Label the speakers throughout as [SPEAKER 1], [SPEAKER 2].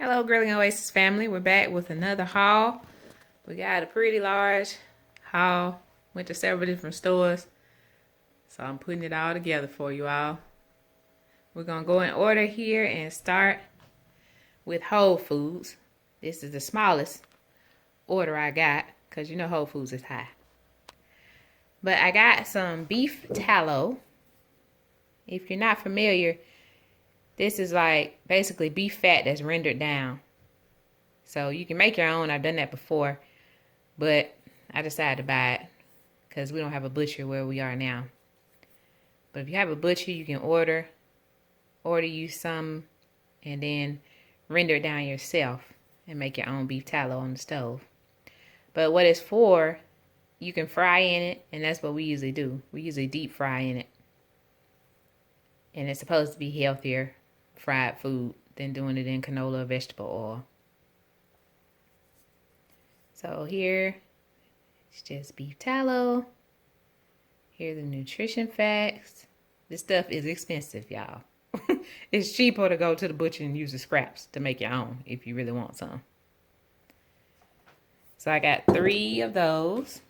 [SPEAKER 1] Hello, Grilling Oasis family. We're back with another haul. We got a pretty large haul. Went to several different stores. So I'm putting it all together for you all. We're going to go in order here and start with Whole Foods. This is the smallest order I got because you know Whole Foods is high. But I got some beef tallow. If you're not familiar, this is like basically beef fat that's rendered down. So you can make your own. I've done that before. But I decided to buy it because we don't have a butcher where we are now. But if you have a butcher, you can order you some and then render it down yourself and make your own beef tallow on the stove. But what it's for, you can fry in it, and that's what we usually do. We usually deep fry in it. And it's supposed to be healthier fried food than doing it in canola or vegetable oil. So here, it's just beef tallow. Here are the nutrition facts. This stuff is expensive, y'all. It's cheaper to go to the butcher and use the scraps to make your own if you really want some. So I got 3 of those.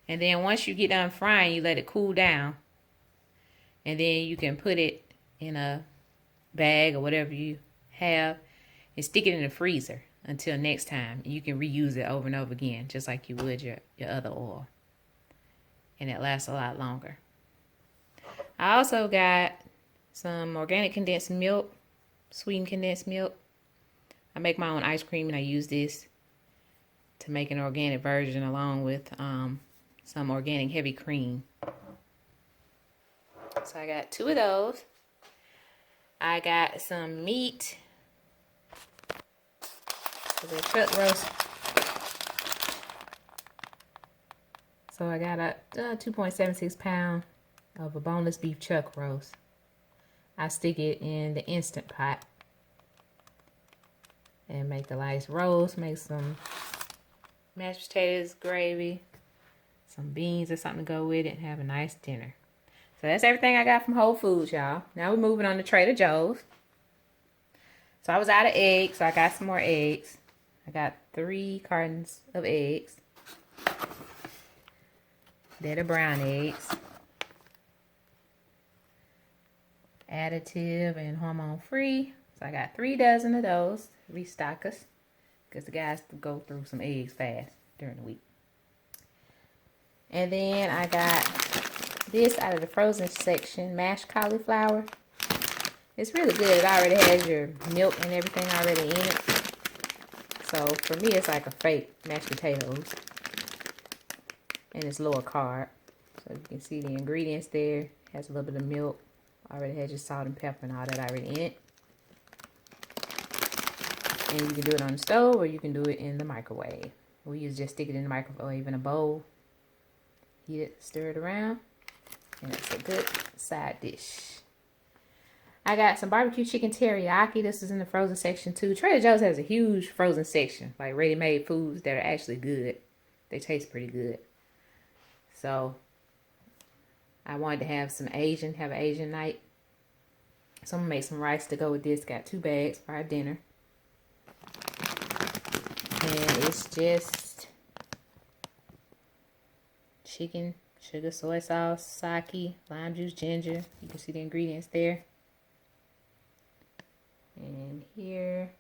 [SPEAKER 1] And then once you get done frying, you let it cool down. And then you can put it in a bag or whatever you have and stick it in the freezer until next time. You can reuse it over and over again, just like you would your other oil. And it lasts a lot longer. I also got some organic condensed milk, sweetened condensed milk. I make my own ice cream and I use this to make an organic version along with some organic heavy cream. So I got 2 of those. I got some meat for the chuck roast. So I got a 2.76 pound of a boneless beef chuck roast. I stick it in the Instant Pot and make the nice roast. Make some mashed potatoes, gravy, some beans or something to go with it, and have a nice dinner. So that's everything I got from Whole Foods, y'all. Now we're moving on to Trader Joe's. So I was out of eggs, so I got some more eggs. I got 3 cartons of eggs. They're the brown eggs. Additive and hormone free. So I got 3 dozen of those. Restock us. Because the guys go through some eggs fast during the week. And then I got this out of the frozen section, mashed cauliflower. It's really good. It already has your milk and everything already in it. So for me, it's like a fake mashed potatoes. And it's lower carb. So you can see the ingredients there. It has a little bit of milk. Already has your salt and pepper and all that already in it. And you can do it on the stove or you can do it in the microwave. We just stick it in the microwave in a bowl. Heat it, stir it around. And it's a good side dish. I got some barbecue chicken teriyaki. This is in the frozen section too. Trader Joe's has a huge frozen section. Like ready-made foods that are actually good. They taste pretty good. So I wanted to have an Asian night. So I'm going to make some rice to go with this. Got 2 bags for our dinner. And it's just chicken, sugar, soy sauce, sake, lime juice, ginger. You can see the ingredients there. And here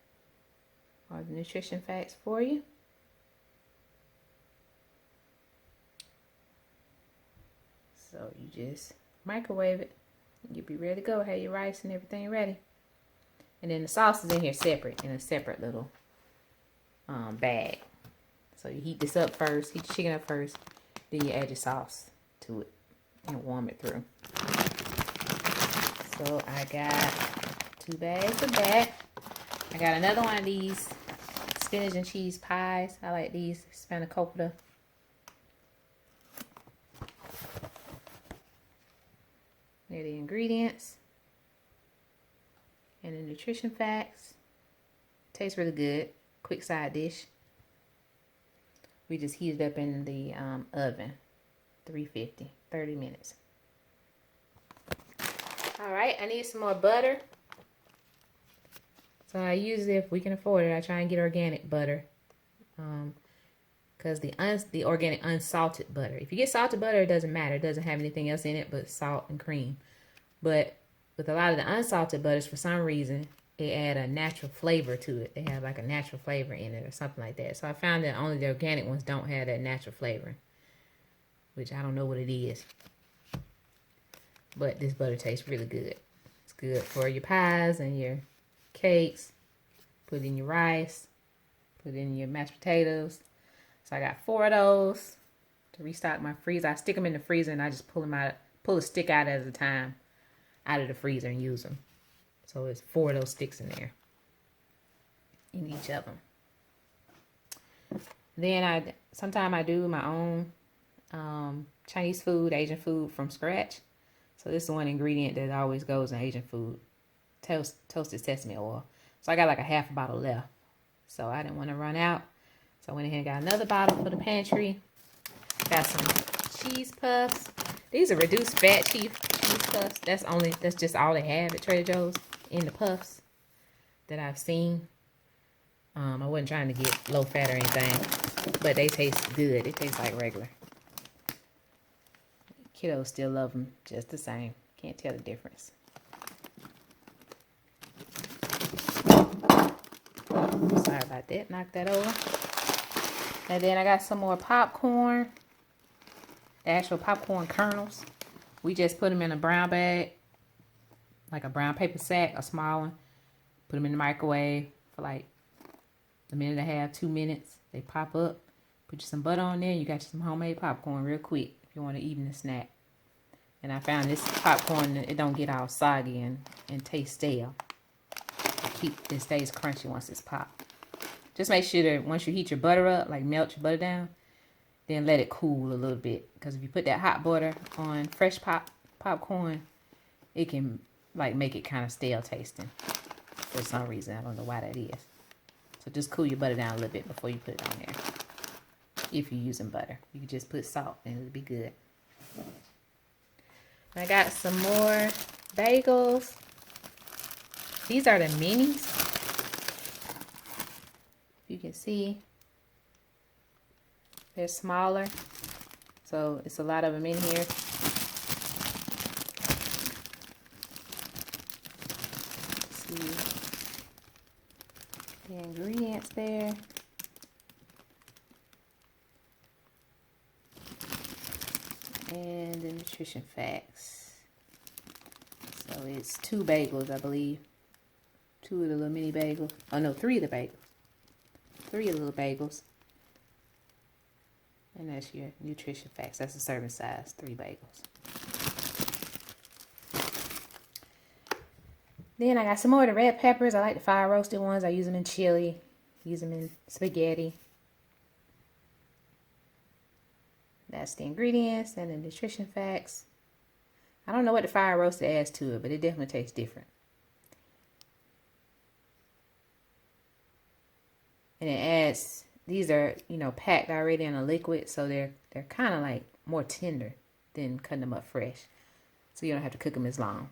[SPEAKER 1] are the nutrition facts for you. So you just microwave it. You'll be ready to go. Have your rice and everything ready. And then the sauce is in here separate, in a separate little bag. So you heat this up first, heat the chicken up first, then you add your sauce to it and warm it through. So I got 2 bags of that. I got another one of these spinach and cheese pies. I like these, spanakopita. There are the ingredients and the nutrition facts. Tastes really good. Quick side dish. We just heat it up in the oven, 350, 30 minutes. All right, I need some more butter. So I usually, if we can afford it, I try and get organic butter. Because the organic unsalted butter. If you get salted butter, it doesn't matter. It doesn't have anything else in it but salt and cream. But with a lot of the unsalted butters, for some reason, they add a natural flavor to it. They have like a natural flavor in it or something like that. So I found that only the organic ones don't have that natural flavor, which I don't know what it is. But this butter tastes really good. It's good for your pies and your cakes. Put in your rice. Put in your mashed potatoes. So I got 4 of those to restock my freezer. I stick them in the freezer and I just pull them out, pull a stick out at a time out of the freezer and use them. So it's 4 of those sticks in there, in each of them. Then sometimes I do my own Chinese food, Asian food from scratch. So this is one ingredient that always goes in Asian food, toasted sesame oil. So I got like a half a bottle left. So I didn't want to run out. So I went ahead and got another bottle for the pantry. Got some cheese puffs. These are reduced fat cheese puffs. That's just all they have at Trader Joe's in the puffs that I've seen. I wasn't trying to get low fat or anything, but they taste good. It tastes like regular. Kiddos still love them just the same. Can't tell the difference. Sorry about that. Knock that over. And then I got some more popcorn. The actual popcorn kernels. We just put them in a brown bag, like a brown paper sack, a small one. Put them in the microwave for like a minute and a half, 2 minutes. They pop up. Put you some butter on there. You got you some homemade popcorn real quick if you want an evening snack. And I found this popcorn, it don't get all soggy and taste stale. It stays crunchy once it's popped. Just make sure that once you heat your butter up, like melt your butter down, then let it cool a little bit. Because if you put that hot butter on fresh popcorn, it can like make it kind of stale tasting. For some reason, I don't know why that is. So just cool your butter down a little bit before you put it on there. If you're using butter, you can just put salt and it'll be good. I got some more bagels. These are the minis. You can see they're smaller, so it's a lot of them in here. See the ingredients there. And the nutrition facts. So it's 2 bagels, I believe. 2 of the little mini bagels. Oh no, 3 of the bagels. 3 of the little bagels. And that's your nutrition facts. That's the serving size, 3 bagels. Then I got some more of the red peppers. I like the fire roasted ones. I use them in chili. Use them in spaghetti. That's the ingredients and the nutrition facts. I don't know what the fire roasted adds to it, but it definitely tastes different. And it adds, these are, packed already in a liquid, so they're kind of like more tender than cutting them up fresh. So you don't have to cook them as long.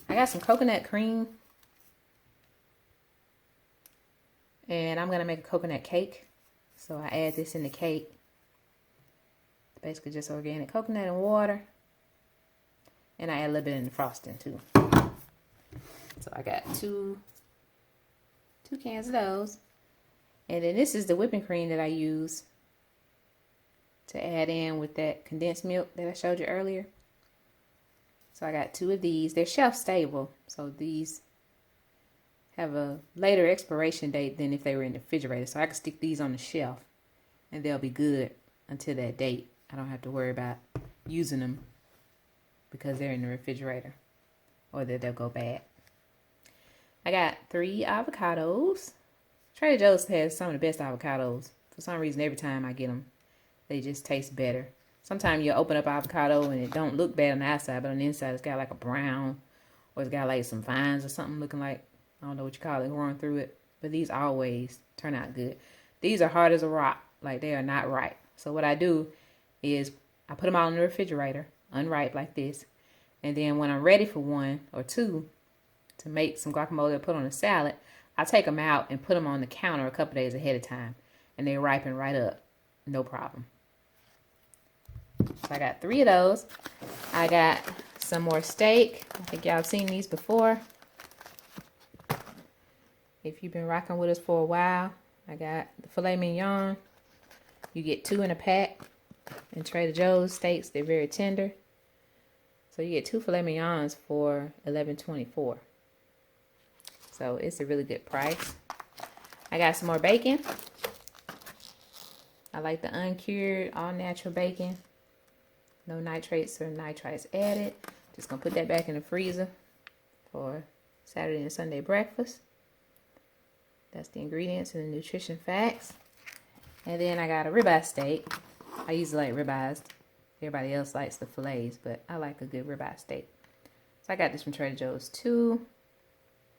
[SPEAKER 1] I got some coconut cream. And I'm going to make a coconut cake. So I add this in the cake. It's basically just organic coconut and water. And I add a little bit in the frosting too. So I got two cans of those. And then this is the whipping cream that I use to add in with that condensed milk that I showed you earlier. So I got 2 of these. They're shelf stable. So these have a later expiration date than if they were in the refrigerator. So I can stick these on the shelf and they'll be good until that date. I don't have to worry about using them because they're in the refrigerator or that they'll go bad. I got 3 avocados. Trader Joe's has some of the best avocados. For some reason, every time I get them, they just taste better. Sometimes you open up avocado and it don't look bad on the outside, but on the inside it's got like a brown, or it's got like some vines or something looking like, I don't know what you call it, growing through it. But these always turn out good. These are hard as a rock. Like, they are not ripe. So what I do is I put them all in the refrigerator unripe like this. And then when I'm ready for one or two to make some guacamole or put on a salad, I take them out and put them on the counter a couple days ahead of time. And they ripen right up. No problem. So I got 3 of those. I got some more steak. I think y'all have seen these before. If you've been rocking with us for a while, I got the Filet Mignon. You get 2 in a pack. In Trader Joe's steaks, they're very tender. So you get 2 Filet Mignons for $11.24. So it's a really good price. I got some more bacon. I like the uncured, all natural bacon. No nitrates or nitrites added. Just gonna put that back in the freezer for Saturday and Sunday breakfast. That's the ingredients and the nutrition facts. And then I got a ribeye steak. I usually like ribeyes. Everybody else likes the fillets, but I like a good ribeye steak. So I got this from Trader Joe's too.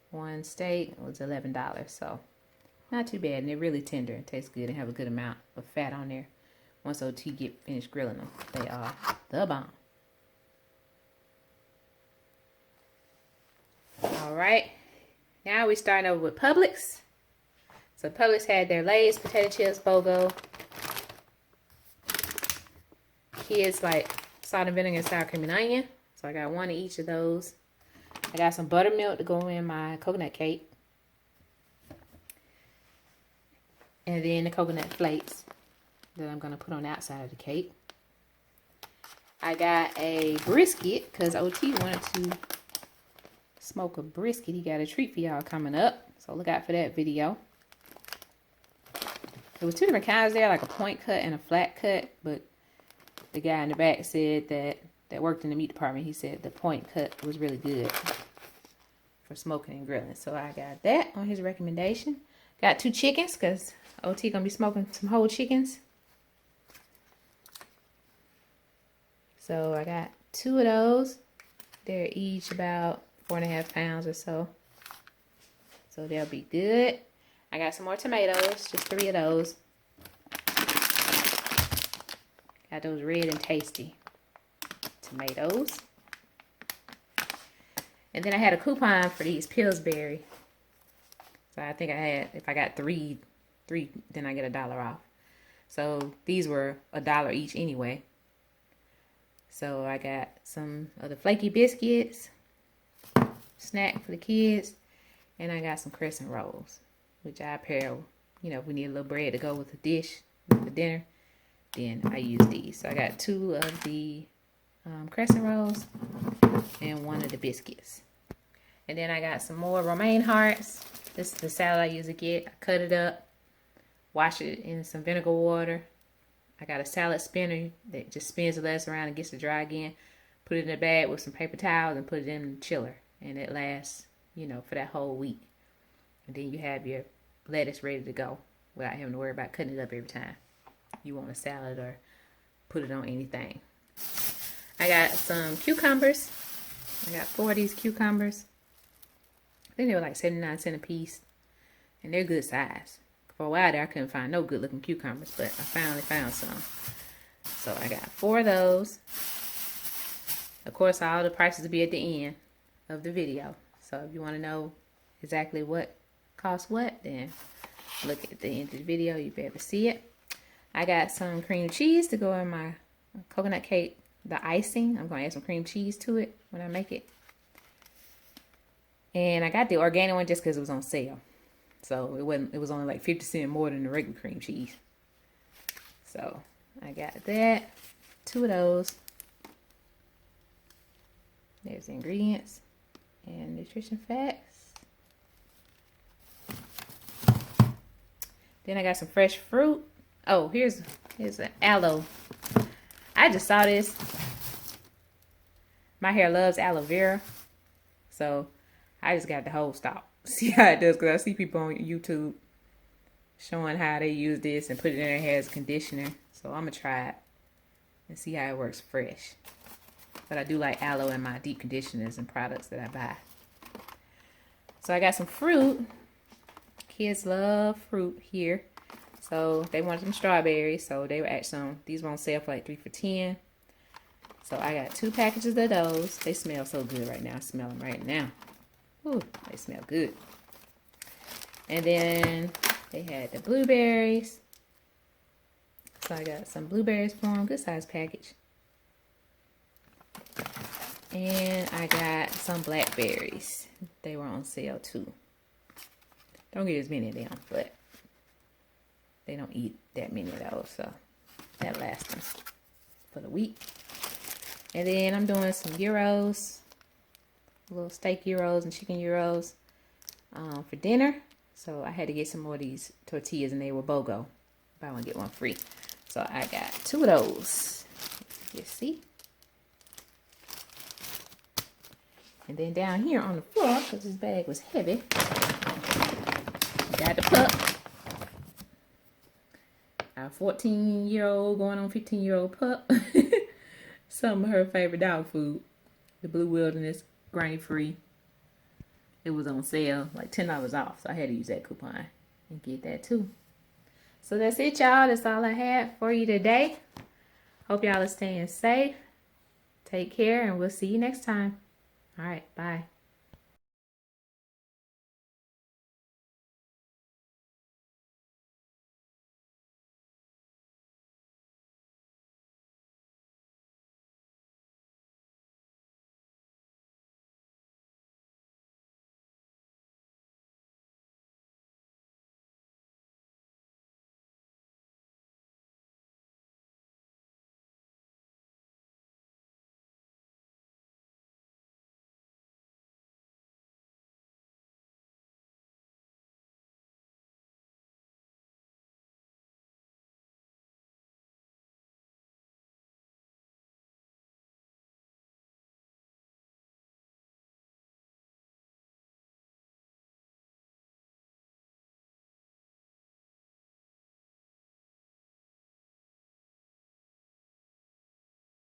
[SPEAKER 1] One steak was $11, so not too bad. And they're really tender and tastes good and have a good amount of fat on there. Once OT get finished grilling them, they are the bomb. All right, now we starting over with Publix. So Publix had their Lay's potato chips BOGO. Kids like salt and vinegar and sour cream and onion. So I got 1 of each of those. I got some buttermilk to go in my coconut cake. And then the coconut flakes that I'm going to put on the outside of the cake. I got a brisket because OT wanted to smoke a brisket. He got a treat for y'all coming up. So look out for that video. There was 2 different kinds there, like a point cut and a flat cut. But the guy in the back said that worked in the meat department. He said the point cut was really good for smoking and grilling. So I got that on his recommendation. Got 2 chickens because OT going to be smoking some whole chickens. So I got 2 of those. They're each about 4.5 pounds or so. So they'll be good. I got some more tomatoes, just 3 of those. Got those red and tasty tomatoes. And then I had a coupon for these Pillsbury. So I think I had, if I got three, then I get $1 off. So these were $1 each anyway. So I got some of the flaky biscuits, snack for the kids, and I got some Crescent Rolls, which I pair, if we need a little bread to go with the dish, with the dinner, then I use these. So I got 2 of the Crescent Rolls and 1 of the biscuits. And then I got some more romaine hearts. This is the salad I usually get. I cut it up, wash it in some vinegar water. I got a salad spinner that just spins the lettuce around and gets it dry again. Put it in a bag with some paper towels and put it in the chiller. And it lasts, for that whole week. And then you have your lettuce ready to go without having to worry about cutting it up every time you want a salad or put it on anything. I got some cucumbers. I got 4 of these cucumbers. I think they were like 79 cents a piece. And they're good size. For a while there, I couldn't find no good looking cucumbers, but I finally found some. So I got 4 of those. Of course, all the prices will be at the end of the video. So if you want to know exactly what costs what, then look at the end of the video. You'll be able to see it. I got some cream cheese to go in my coconut cake, the icing. I'm going to add some cream cheese to it when I make it. And I got the organic one just because it was on sale. So it was only like 50 cents more than the regular cream cheese. So I got that. 2 of those. There's the ingredients and nutrition facts. Then I got some fresh fruit. Oh, here's an aloe. I just saw this. My hair loves aloe vera. So I just got the whole stock. See how it does, because I see people on YouTube showing how they use this and put it in their hair as conditioner. So I'm going to try it and see how it works fresh. But I do like aloe in my deep conditioners and products that I buy. So I got some fruit. Kids love fruit here. So they wanted some strawberries. So they were actually these were on sale for like 3 for $10. So I got 2 packages of those. They smell so good right now. I smell them right now. Ooh, they smell good. And then they had the blueberries. So I got some blueberries for them. Good size package. And I got some blackberries. They were on sale too. Don't get as many of them, but they don't eat that many of those. So that lasts them for the week. And then I'm doing some gyros. Little steak gyros and chicken gyros for dinner. So I had to get some more of these tortillas and they were BOGO. Buy one, get one free. So I got 2 of those. You see? And then down here on the floor, because this bag was heavy, got the pup. Our 14-year-old going on 15-year-old pup. Some of her favorite dog food. The Blue Wilderness, grain-free. It was on sale, like $10 off. So I had to use that coupon and get that too. So that's it, y'all. That's all I had for you today. Hope y'all are staying safe. Take care, and we'll see you next time. All right, bye.